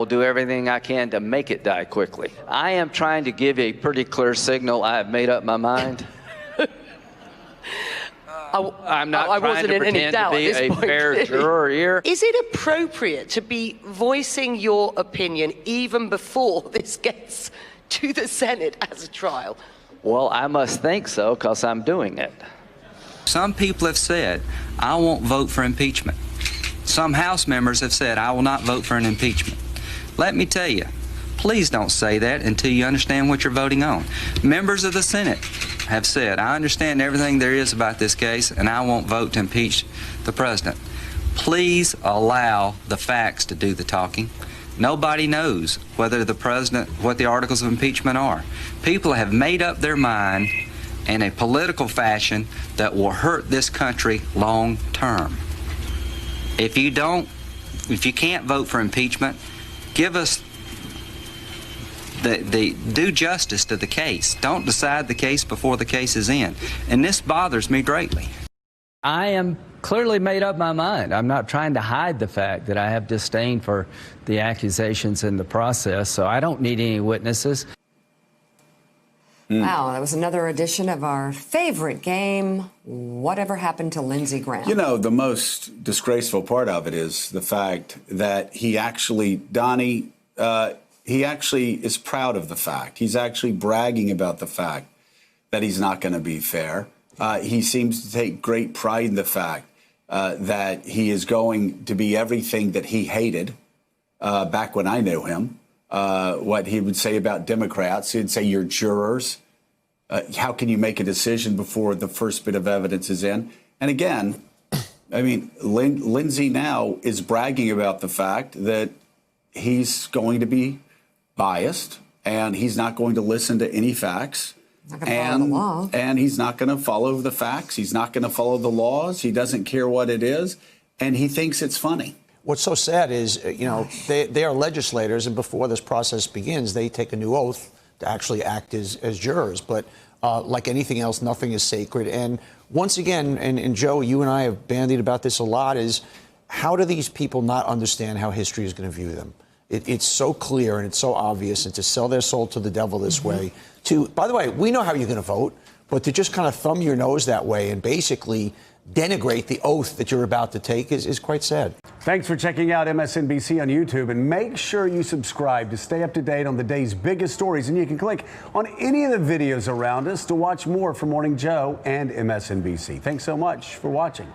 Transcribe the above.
Will do everything I can to make it die quickly. I am trying to give a pretty clear signal. I have made up my mind. I'm not trying to pretend to be a fair juror here. Is it appropriate to be voicing your opinion even before this gets to the Senate as a trial? Well, I must think so, because I'm doing it. Some people have said, I won't vote for impeachment. Some House members have said, I will not vote for an impeachment. Let me tell you, please don't say that until you understand what you're voting on. Members of the Senate have said, I understand everything there is about this case, and I won't vote to impeach the president. Please allow the facts to do the talking. Nobody knows whether the president, what the articles of impeachment are. People have made up their mind in a political fashion that will hurt this country long term. If you can't vote for impeachment, give us the due justice to the case. Don't decide the case before the case is in. And this bothers me greatly. I am clearly made up my mind. I'm not trying to hide the fact that I have disdain for the accusations in the process, so I don't need any witnesses. Wow, that was another edition of our favorite game, Whatever Happened to Lindsey Graham? You know, the most disgraceful part of it is the fact that he actually, Donnie, he actually is proud of the fact. He's actually bragging about the fact that he's not going to be fair. He seems to take great pride in the fact that he is going to be everything that he hated back when I knew him. What he would say about Democrats. He'd say, you're jurors. How can you make a decision before the first bit of evidence is in? And again, I mean, Lindsey now is bragging about the fact that he's going to be biased and he's not going to listen to any facts. And he's not going to follow the facts. He's not going to follow the laws. He doesn't care what it is. And he thinks it's funny. What's so sad is, you know, they are legislators, and before this process begins, they take a new oath to actually act as jurors. But like anything else, nothing is sacred. And once again, and Joe, you and I have bandied about this a lot, is how do these people not understand how history is going to view them? It's so clear and it's so obvious, and to sell their soul to the devil this way. By the way, we know how you're going to vote, but to just kind of thumb your nose that way and basically denigrate the oath that you're about to take is quite sad. Thanks for checking out MSNBC on YouTube, and make sure you subscribe to stay up to date on the day's biggest stories. And you can click on any of the videos around us to watch more from Morning Joe and MSNBC. Thanks so much for watching.